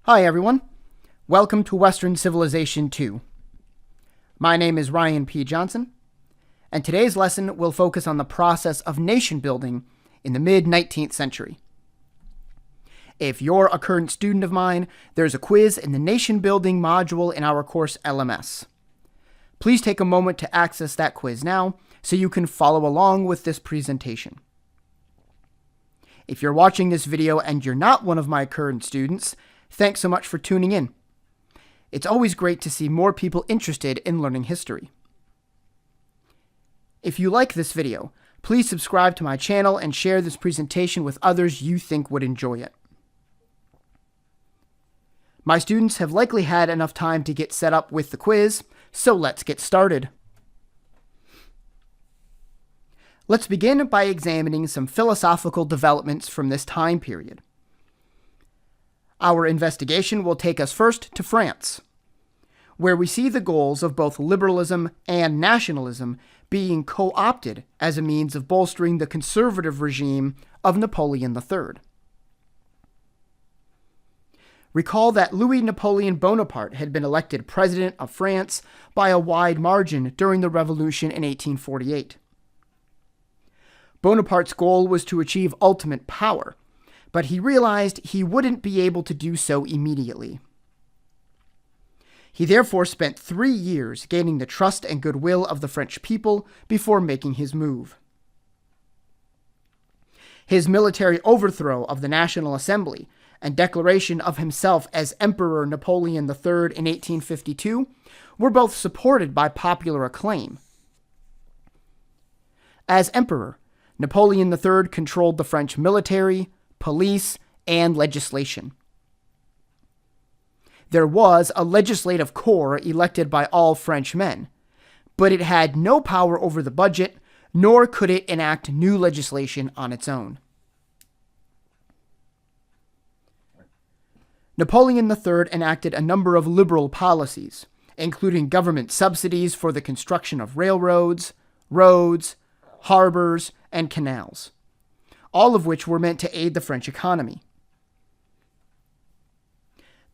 Hi everyone, welcome to Western Civilization 2. My name is Ryan P. Johnson, and today's lesson will focus on the process of nation building in the mid-19th century. If you're a current student of mine, there's a quiz in the nation building module in our course LMS. Please take a moment to access that quiz now so you can follow along with this presentation. If you're watching this video and you're not one of my current students, thanks so much for tuning in. It's always great to see more people interested in learning history. If you like this video, please subscribe to my channel and share this presentation with others you think would enjoy it. My students have likely had enough time to get set up with the quiz, so let's get started. Let's begin by examining some philosophical developments from this time period. Our investigation will take us first to France, where we see the goals of both liberalism and nationalism being co-opted as a means of bolstering the conservative regime of Napoleon III. Recall that Louis Napoleon Bonaparte had been elected president of France by a wide margin during the Revolution in 1848. Bonaparte's goal was to achieve ultimate power, but he realized he wouldn't be able to do so immediately. He therefore spent 3 years gaining the trust and goodwill of the French people before making his move. His military overthrow of the National Assembly and declaration of himself as Emperor Napoleon III in 1852 were both supported by popular acclaim. As emperor, Napoleon III controlled the French military, police, and legislation. There was a legislative corps elected by all French men, but it had no power over the budget, nor could it enact new legislation on its own. Napoleon III enacted a number of liberal policies, including government subsidies for the construction of railroads, roads, harbors, and canals, all of which were meant to aid the French economy.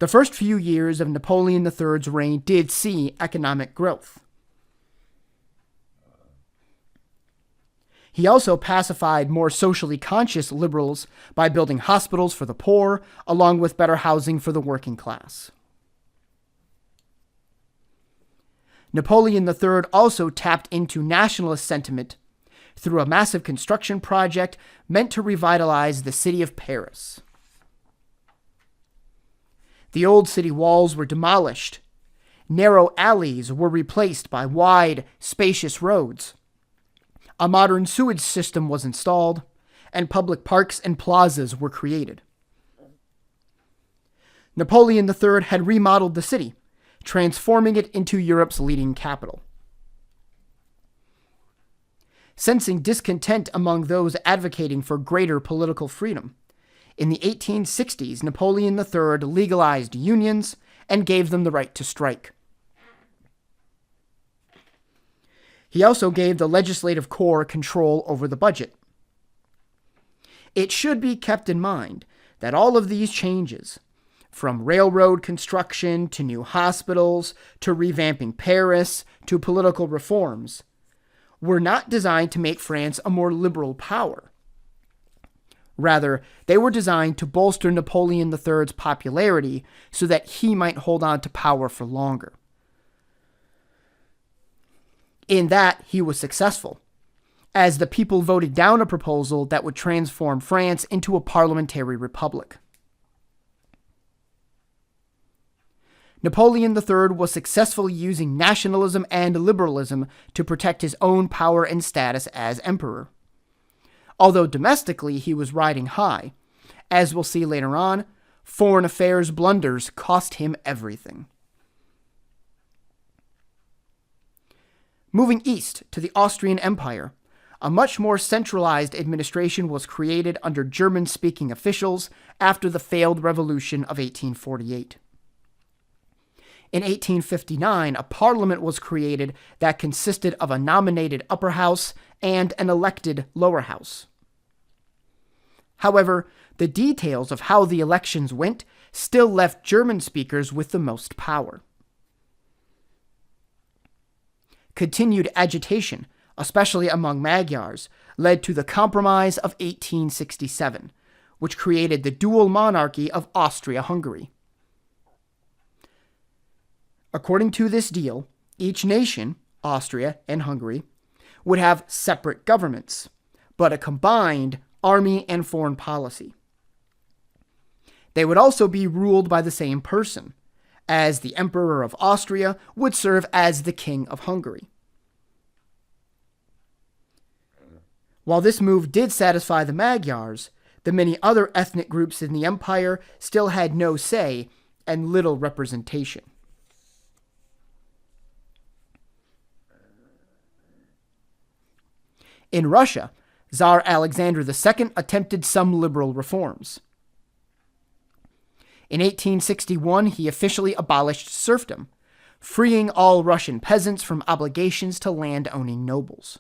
The first few years of Napoleon III's reign did see economic growth. He also pacified more socially conscious liberals by building hospitals for the poor, along with better housing for the working class. Napoleon III also tapped into nationalist sentiment through a massive construction project meant to revitalize the city of Paris. The old city walls were demolished. Narrow alleys were replaced by wide, spacious roads. A modern sewage system was installed, and public parks and plazas were created. Napoleon III had remodeled the city, transforming it into Europe's leading capital. Sensing discontent among those advocating for greater political freedom, in the 1860s, Napoleon III legalized unions and gave them the right to strike. He also gave the legislative corps control over the budget. It should be kept in mind that all of these changes, from railroad construction to new hospitals to revamping Paris to political reforms, were not designed to make France a more liberal power. Rather, they were designed to bolster Napoleon III's popularity so that he might hold on to power for longer. In that, he was successful, as the people voted down a proposal that would transform France into a parliamentary republic. Napoleon III was successfully using nationalism and liberalism to protect his own power and status as emperor. Although domestically he was riding high, as we'll see later on, foreign affairs blunders cost him everything. Moving east to the Austrian Empire, a much more centralized administration was created under German-speaking officials after the failed revolution of 1848. In 1859, a parliament was created that consisted of a nominated upper house and an elected lower house. However, the details of how the elections went still left German speakers with the most power. Continued agitation, especially among Magyars, led to the Compromise of 1867, which created the dual monarchy of Austria-Hungary. According to this deal, each nation, Austria and Hungary, would have separate governments, but a combined army and foreign policy. They would also be ruled by the same person, as the Emperor of Austria would serve as the King of Hungary. While this move did satisfy the Magyars, the many other ethnic groups in the empire still had no say and little representation. In Russia, Tsar Alexander II attempted some liberal reforms. In 1861, he officially abolished serfdom, freeing all Russian peasants from obligations to land-owning nobles.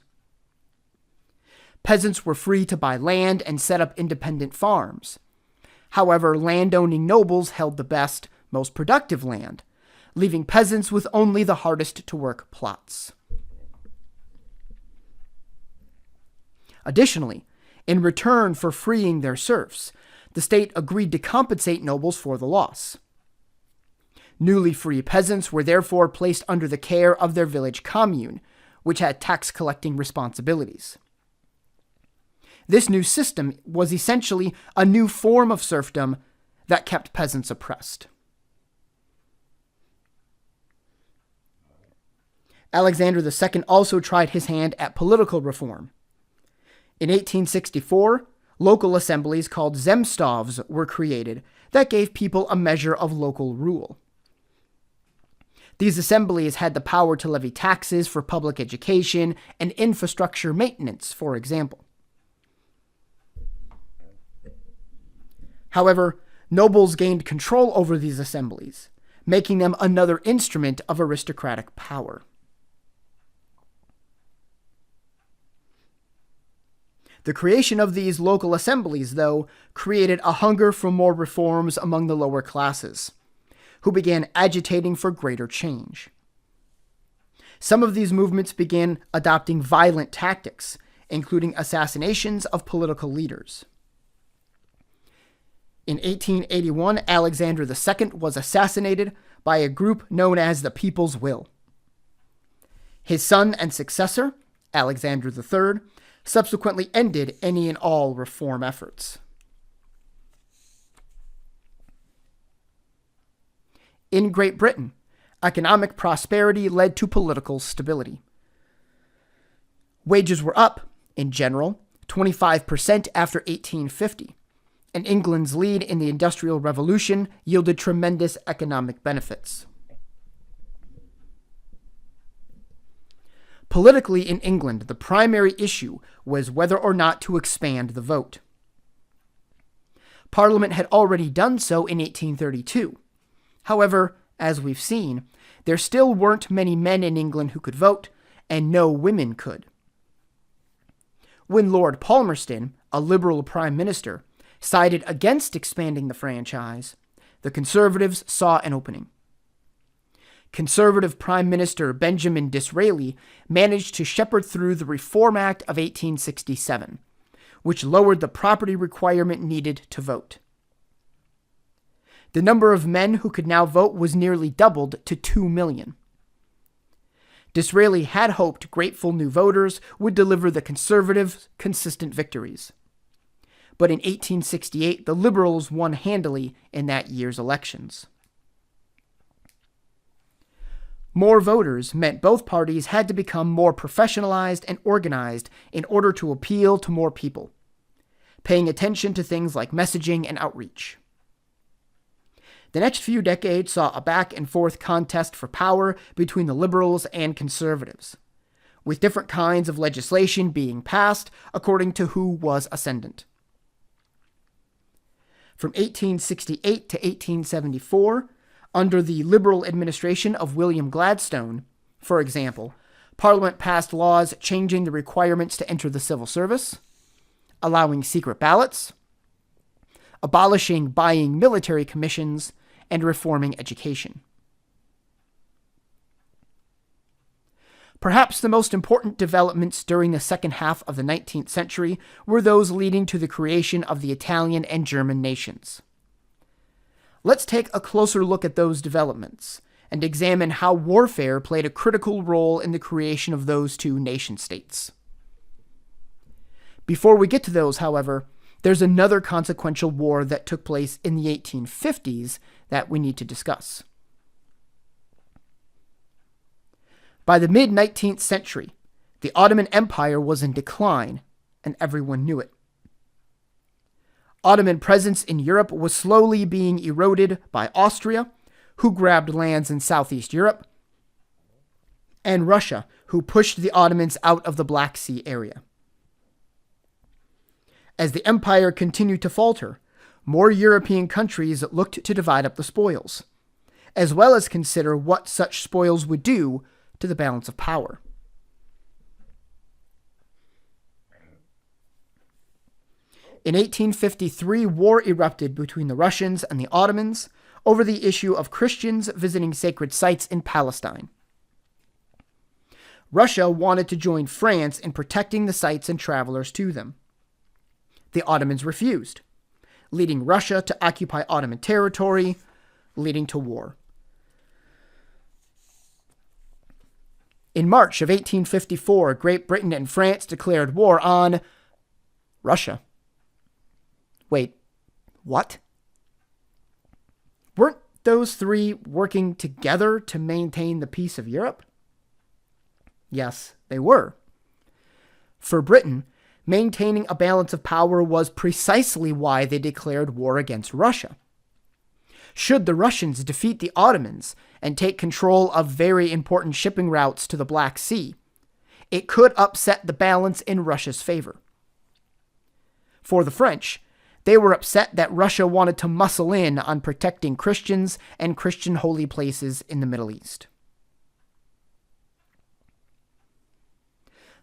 Peasants were free to buy land and set up independent farms. However, land-owning nobles held the best, most productive land, leaving peasants with only the hardest-to-work plots. Additionally, in return for freeing their serfs, the state agreed to compensate nobles for the loss. Newly free peasants were therefore placed under the care of their village commune, which had tax-collecting responsibilities. This new system was essentially a new form of serfdom that kept peasants oppressed. Alexander II also tried his hand at political reform. In 1864, local assemblies called zemstvos were created that gave people a measure of local rule. These assemblies had the power to levy taxes for public education and infrastructure maintenance, for example. However, nobles gained control over these assemblies, making them another instrument of aristocratic power. The creation of these local assemblies, though, created a hunger for more reforms among the lower classes, who began agitating for greater change. Some of these movements began adopting violent tactics, including assassinations of political leaders. In 1881, Alexander II was assassinated by a group known as the People's Will. His son and successor, Alexander III, subsequently ended any and all reform efforts. In Great Britain, economic prosperity led to political stability. Wages were up, in general, 25% after 1850, and England's lead in the Industrial Revolution yielded tremendous economic benefits. Politically in England, the primary issue was whether or not to expand the vote. Parliament had already done so in 1832. However, as we've seen, there still weren't many men in England who could vote, and no women could. When Lord Palmerston, a Liberal Prime Minister, sided against expanding the franchise, the Conservatives saw an opening. Conservative Prime Minister Benjamin Disraeli managed to shepherd through the Reform Act of 1867, which lowered the property requirement needed to vote. The number of men who could now vote was nearly doubled to 2 million. Disraeli had hoped grateful new voters would deliver the Conservatives consistent victories. But in 1868, the Liberals won handily in that year's elections. More voters meant both parties had to become more professionalized and organized in order to appeal to more people, paying attention to things like messaging and outreach. The next few decades saw a back-and-forth contest for power between the Liberals and Conservatives, with different kinds of legislation being passed according to who was ascendant. From 1868 to 1874, under the Liberal administration of William Gladstone, for example, Parliament passed laws changing the requirements to enter the civil service, allowing secret ballots, abolishing buying military commissions, and reforming education. Perhaps the most important developments during the second half of the 19th century were those leading to the creation of the Italian and German nations. Let's take a closer look at those developments and examine how warfare played a critical role in the creation of those two nation-states. Before we get to those, however, there's another consequential war that took place in the 1850s that we need to discuss. By the mid-19th century, the Ottoman Empire was in decline, and everyone knew it. Ottoman presence in Europe was slowly being eroded by Austria, who grabbed lands in Southeast Europe, and Russia, who pushed the Ottomans out of the Black Sea area. As the empire continued to falter, more European countries looked to divide up the spoils, as well as consider what such spoils would do to the balance of power. In 1853, war erupted between the Russians and the Ottomans over the issue of Christians visiting sacred sites in Palestine. Russia wanted to join France in protecting the sites and travelers to them. The Ottomans refused, leading Russia to occupy Ottoman territory, leading to war. In March of 1854, Great Britain and France declared war on Russia. Wait, what? Weren't those three working together to maintain the peace of Europe? Yes, they were. For Britain, maintaining a balance of power was precisely why they declared war against Russia. Should the Russians defeat the Ottomans and take control of very important shipping routes to the Black Sea, it could upset the balance in Russia's favor. For the French, they were upset that Russia wanted to muscle in on protecting Christians and Christian holy places in the Middle East.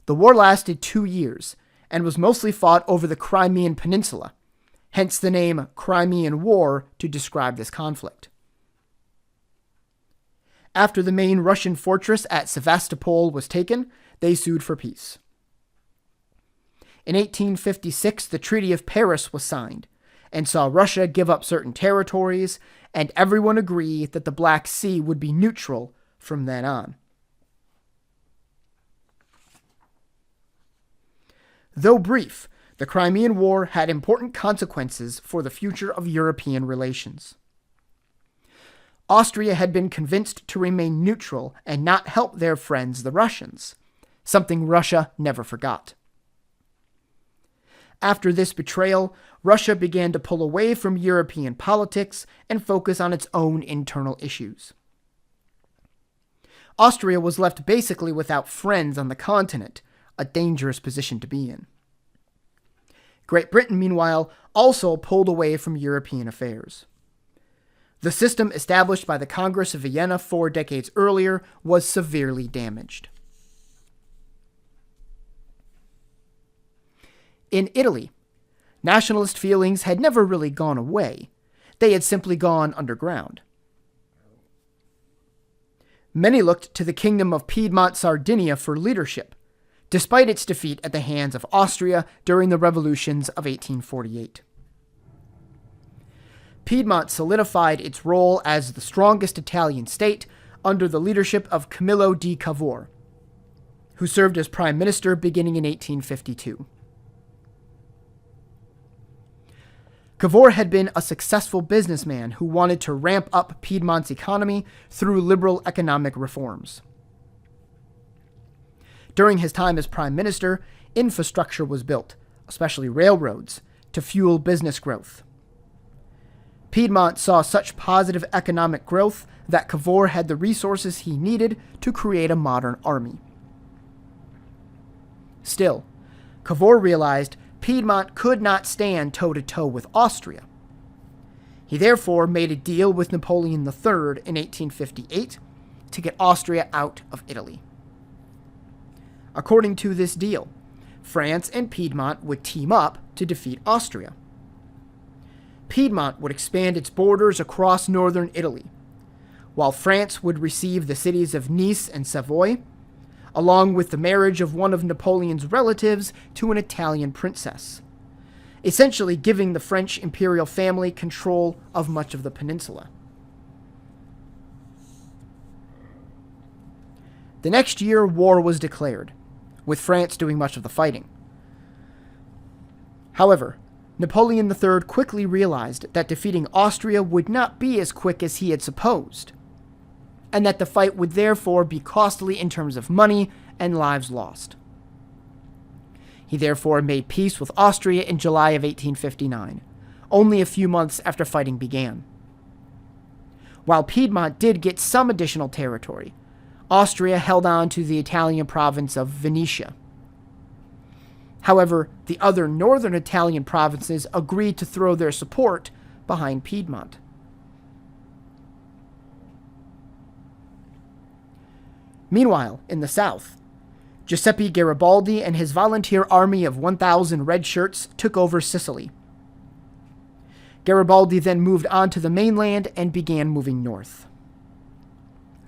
The war lasted 2 years and was mostly fought over the Crimean Peninsula, hence the name Crimean War to describe this conflict. After the main Russian fortress at Sevastopol was taken, they sued for peace. In 1856, the Treaty of Paris was signed and saw Russia give up certain territories, and everyone agreed that the Black Sea would be neutral from then on. Though brief, the Crimean War had important consequences for the future of European relations. Austria had been convinced to remain neutral and not help their friends, the Russians, something Russia never forgot. After this betrayal, Russia began to pull away from European politics and focus on its own internal issues. Austria was left basically without friends on the continent, a dangerous position to be in. Great Britain, meanwhile, also pulled away from European affairs. The system established by the Congress of Vienna 4 decades earlier was severely damaged. In Italy, nationalist feelings had never really gone away. They had simply gone underground. Many looked to the Kingdom of Piedmont-Sardinia for leadership, despite its defeat at the hands of Austria during the revolutions of 1848. Piedmont solidified its role as the strongest Italian state under the leadership of Camillo di Cavour, who served as prime minister beginning in 1852. Cavour had been a successful businessman who wanted to ramp up Piedmont's economy through liberal economic reforms. During his time as prime minister, infrastructure was built, especially railroads, to fuel business growth. Piedmont saw such positive economic growth that Cavour had the resources he needed to create a modern army. Still, Cavour realized Piedmont could not stand toe-to-toe with Austria. He therefore made a deal with Napoleon III in 1858 to get Austria out of Italy. According to this deal, France and Piedmont would team up to defeat Austria. Piedmont would expand its borders across northern Italy, while France would receive the cities of Nice and Savoy, along with the marriage of one of Napoleon's relatives to an Italian princess, essentially giving the French imperial family control of much of the peninsula. The next year, war was declared, with France doing much of the fighting. However, Napoleon III quickly realized that defeating Austria would not be as quick as he had supposed, and that the fight would therefore be costly in terms of money and lives lost. He therefore made peace with Austria in July of 1859, only a few months after fighting began. While Piedmont did get some additional territory, Austria held on to the Italian province of Venetia. However, the other northern Italian provinces agreed to throw their support behind Piedmont. Meanwhile, in the south, Giuseppe Garibaldi and his volunteer army of 1,000 red shirts took over Sicily. Garibaldi then moved on to the mainland and began moving north.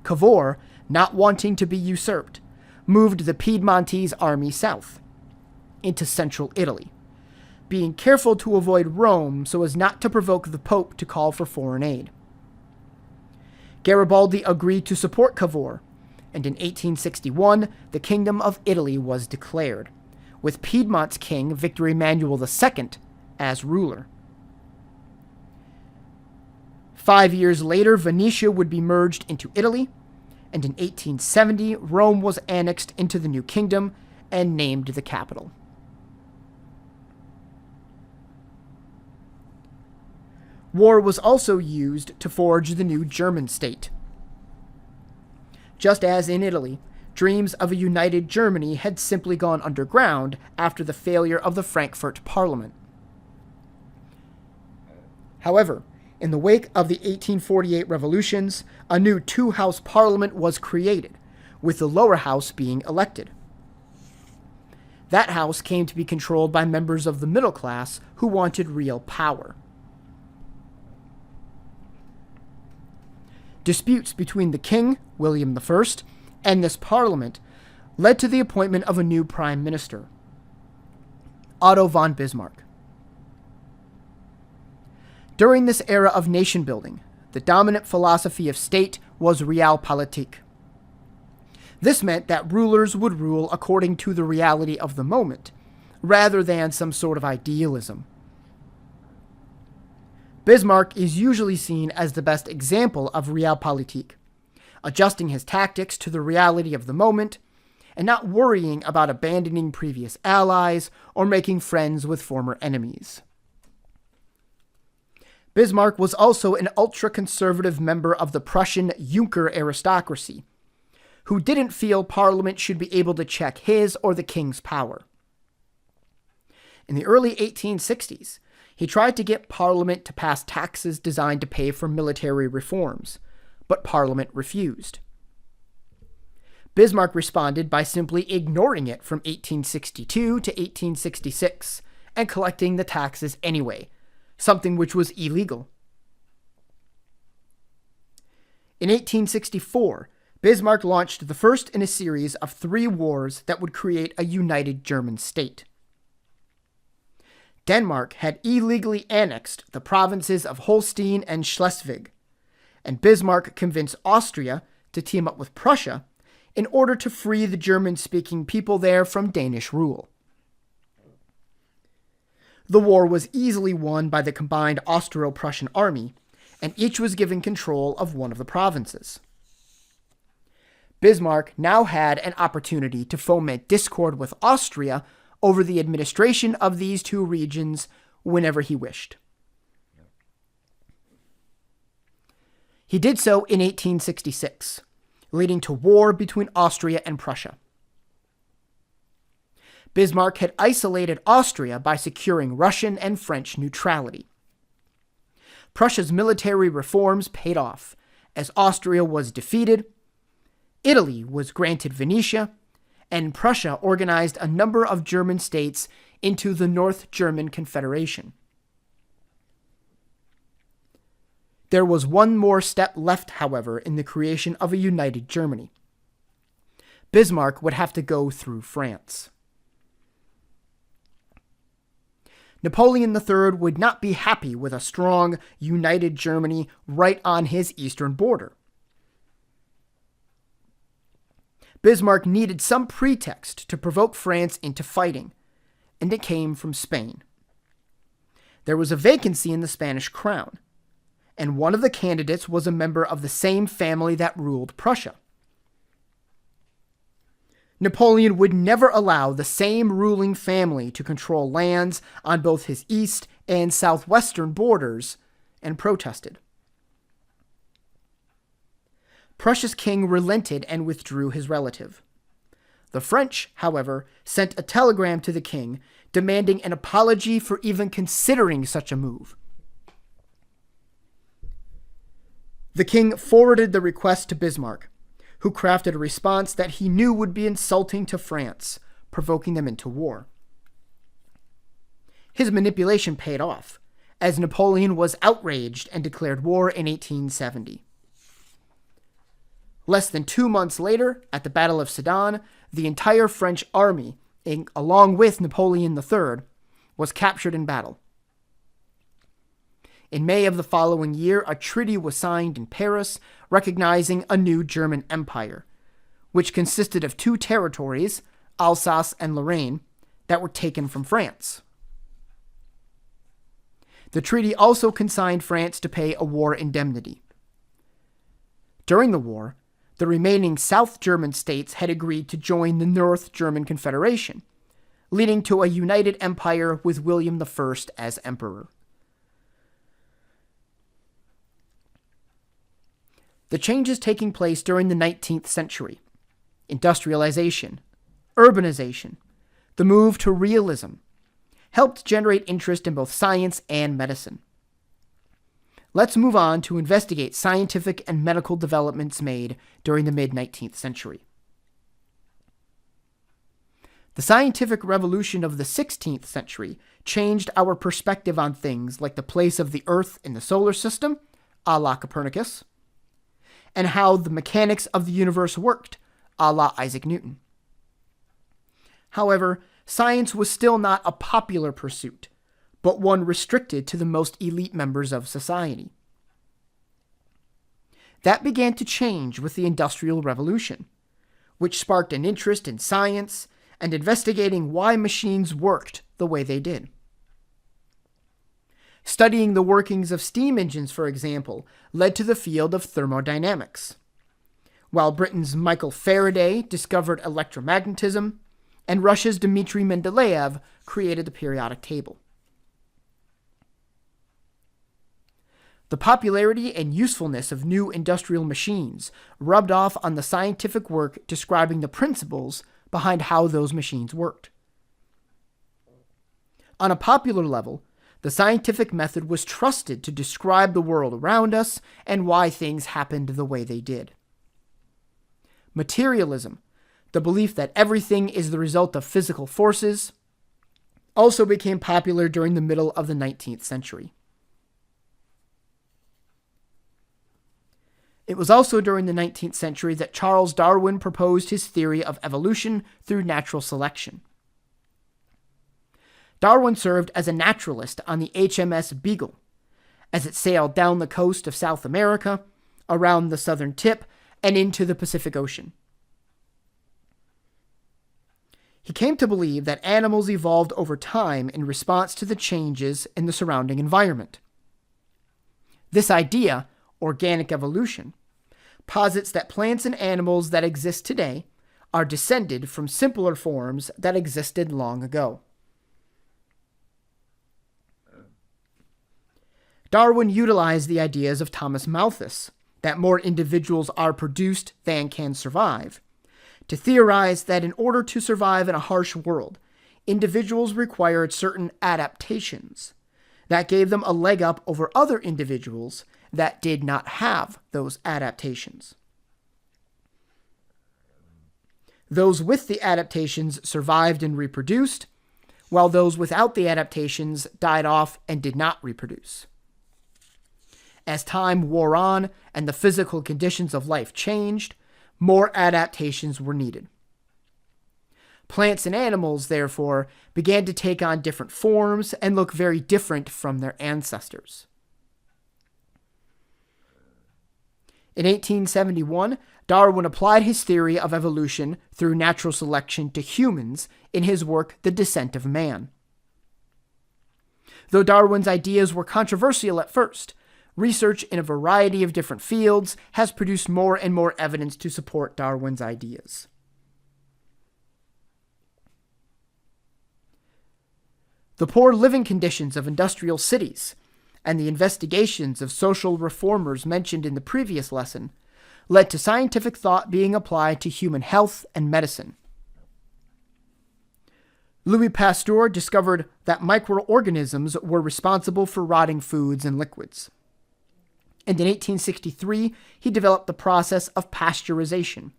Cavour, not wanting to be usurped, moved the Piedmontese army south, into central Italy, being careful to avoid Rome so as not to provoke the Pope to call for foreign aid. Garibaldi agreed to support Cavour, and in 1861 the Kingdom of Italy was declared, with Piedmont's king Victor Emmanuel II as ruler. 5 years later, Venetia would be merged into Italy, and in 1870 Rome was annexed into the new kingdom and named the capital. War was also used to forge the new German state. Just as in Italy, dreams of a united Germany had simply gone underground after the failure of the Frankfurt Parliament. However, in the wake of the 1848 revolutions, a new two-house parliament was created, with the lower house being elected. That house came to be controlled by members of the middle class who wanted real power. Disputes between the king, William I, and this parliament led to the appointment of a new prime minister, Otto von Bismarck. During this era of nation building, the dominant philosophy of state was realpolitik. This meant that rulers would rule according to the reality of the moment, rather than some sort of idealism. Bismarck is usually seen as the best example of realpolitik, adjusting his tactics to the reality of the moment, and not worrying about abandoning previous allies or making friends with former enemies. Bismarck was also an ultra-conservative member of the Prussian Junker aristocracy, who didn't feel Parliament should be able to check his or the king's power. In the early 1860s, he tried to get Parliament to pass taxes designed to pay for military reforms, but Parliament refused. Bismarck responded by simply ignoring it from 1862 to 1866 and collecting the taxes anyway, something which was illegal. In 1864, Bismarck launched the first in a series of 3 wars that would create a united German state. Denmark had illegally annexed the provinces of Holstein and Schleswig, and Bismarck convinced Austria to team up with Prussia in order to free the German-speaking people there from Danish rule. The war was easily won by the combined Austro-Prussian army, and each was given control of one of the provinces. Bismarck now had an opportunity to foment discord with Austria over the administration of these 2 regions whenever he wished. He did so in 1866, leading to war between Austria and Prussia. Bismarck had isolated Austria by securing Russian and French neutrality. Prussia's military reforms paid off, as Austria was defeated, Italy was granted Venetia, and Prussia organized a number of German states into the North German Confederation. There was one more step left, however, in the creation of a united Germany. Bismarck would have to go through France. Napoleon III would not be happy with a strong, united Germany right on his eastern border. Bismarck needed some pretext to provoke France into fighting, and it came from Spain. There was a vacancy in the Spanish crown, and one of the candidates was a member of the same family that ruled Prussia. Napoleon would never allow the same ruling family to control lands on both his east and southwestern borders, and protested. Prussia's king relented and withdrew his relative. The French, however, sent a telegram to the king demanding an apology for even considering such a move. The king forwarded the request to Bismarck, who crafted a response that he knew would be insulting to France, provoking them into war. His manipulation paid off, as Napoleon was outraged and declared war in 1870. Less than 2 months later, at the Battle of Sedan, the entire French army, along with Napoleon III, was captured in battle. In May of the following year, a treaty was signed in Paris recognizing a new German empire, which consisted of 2 territories, Alsace and Lorraine, that were taken from France. The treaty also consigned France to pay a war indemnity. During the war, the remaining South German states had agreed to join the North German Confederation, leading to a united empire with William I as emperor. The changes taking place during the 19th century, industrialization, urbanization, the move to realism, helped generate interest in both science and medicine. Let's move on to investigate scientific and medical developments made during the mid-19th century. The scientific revolution of the 16th century changed our perspective on things like the place of the Earth in the solar system, a la Copernicus, and how the mechanics of the universe worked, a la Isaac Newton. However, science was still not a popular pursuit, but one restricted to the most elite members of society. That began to change with the Industrial Revolution, which sparked an interest in science and investigating why machines worked the way they did. Studying the workings of steam engines, for example, led to the field of thermodynamics, while Britain's Michael Faraday discovered electromagnetism, and Russia's Dmitry Mendeleev created the periodic table. The popularity and usefulness of new industrial machines rubbed off on the scientific work describing the principles behind how those machines worked. On a popular level, the scientific method was trusted to describe the world around us and why things happened the way they did. Materialism, the belief that everything is the result of physical forces, also became popular during the middle of the 19th century. It was also during the 19th century that Charles Darwin proposed his theory of evolution through natural selection. Darwin served as a naturalist on the HMS Beagle, as it sailed down the coast of South America, around the southern tip, and into the Pacific Ocean. He came to believe that animals evolved over time in response to the changes in the surrounding environment. This idea, organic evolution, posits that plants and animals that exist today are descended from simpler forms that existed long ago. Darwin utilized the ideas of Thomas Malthus, that more individuals are produced than can survive, to theorize that in order to survive in a harsh world, individuals required certain adaptations that gave them a leg up over other individuals that did not have those adaptations. Those with the adaptations survived and reproduced, while those without the adaptations died off and did not reproduce. As time wore on and the physical conditions of life changed, more adaptations were needed. Plants and animals, therefore, began to take on different forms and look very different from their ancestors. In 1871, Darwin applied his theory of evolution through natural selection to humans in his work The Descent of Man. Though Darwin's ideas were controversial at first, research in a variety of different fields has produced more and more evidence to support Darwin's ideas. The poor living conditions of industrial cities and the investigations of social reformers mentioned in the previous lesson led to scientific thought being applied to human health and medicine. Louis Pasteur discovered that microorganisms were responsible for rotting foods and liquids. And in 1863, he developed the process of pasteurization,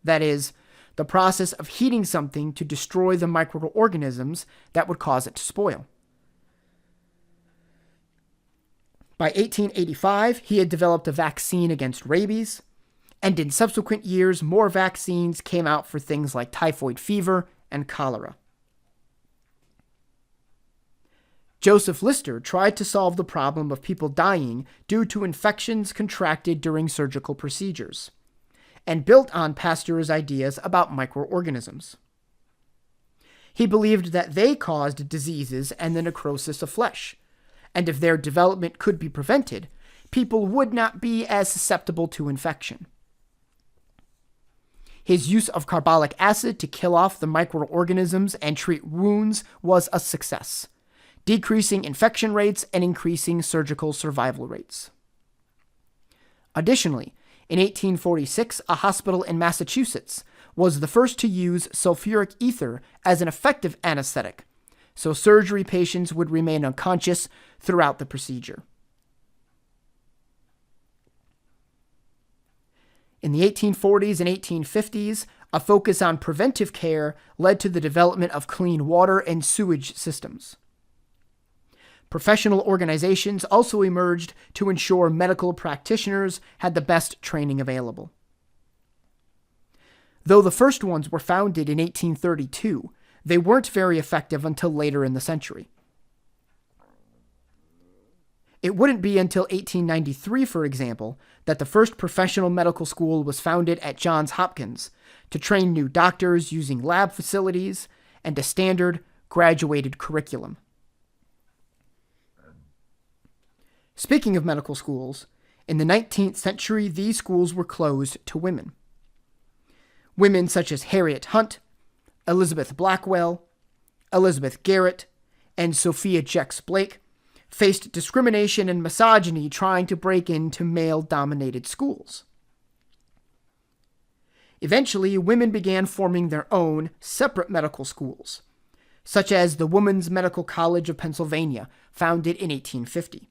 that is, the process of heating something to destroy the microorganisms that would cause it to spoil. By 1885, he had developed a vaccine against rabies, and in subsequent years, more vaccines came out for things like typhoid fever and cholera. Joseph Lister tried to solve the problem of people dying due to infections contracted during surgical procedures, and built on Pasteur's ideas about microorganisms. He believed that they caused diseases and the necrosis of flesh, and if their development could be prevented, people would not be as susceptible to infection. His use of carbolic acid to kill off the microorganisms and treat wounds was a success, decreasing infection rates and increasing surgical survival rates. Additionally, in 1846, a hospital in Massachusetts was the first to use sulfuric ether as an effective anesthetic, so surgery patients would remain unconscious throughout the procedure. In the 1840s and 1850s, a focus on preventive care led to the development of clean water and sewage systems. Professional organizations also emerged to ensure medical practitioners had the best training available. Though the first ones were founded in 1832, they weren't very effective until later in the century. It wouldn't be until 1893, for example, that the first professional medical school was founded at Johns Hopkins to train new doctors using lab facilities and a standard graduated curriculum. Speaking of medical schools, in the 19th century, these schools were closed to women. Women such as Harriet Hunt, Elizabeth Blackwell, Elizabeth Garrett, and Sophia Jex-Blake faced discrimination and misogyny trying to break into male-dominated schools. Eventually, women began forming their own separate medical schools, such as the Women's Medical College of Pennsylvania, founded in 1850.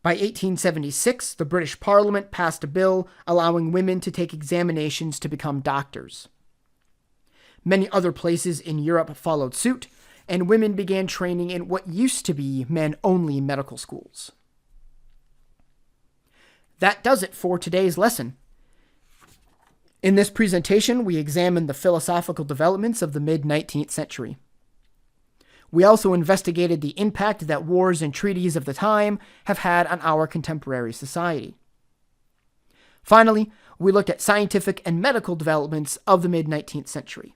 By 1876, the British Parliament passed a bill allowing women to take examinations to become doctors. Many other places in Europe followed suit, and women began training in what used to be men-only medical schools. That does it for today's lesson. In this presentation, we examined the philosophical developments of the mid-19th century. We also investigated the impact that wars and treaties of the time have had on our contemporary society. Finally, we looked at scientific and medical developments of the mid-19th century.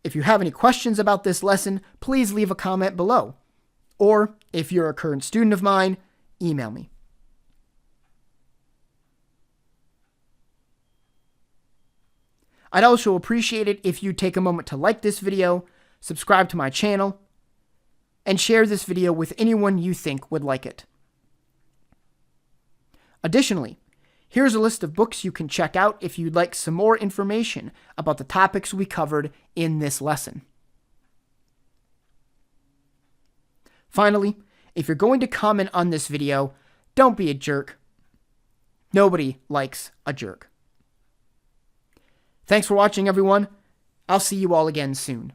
If you have any questions about this lesson, please leave a comment below. Or, if you're a current student of mine, email me. I'd also appreciate it if you'd take a moment to like this video, subscribe to my channel, and share this video with anyone you think would like it. Additionally, here's a list of books you can check out if you'd like some more information about the topics we covered in this lesson. Finally, if you're going to comment on this video, don't be a jerk. Nobody likes a jerk. Thanks for watching, everyone. I'll see you all again soon.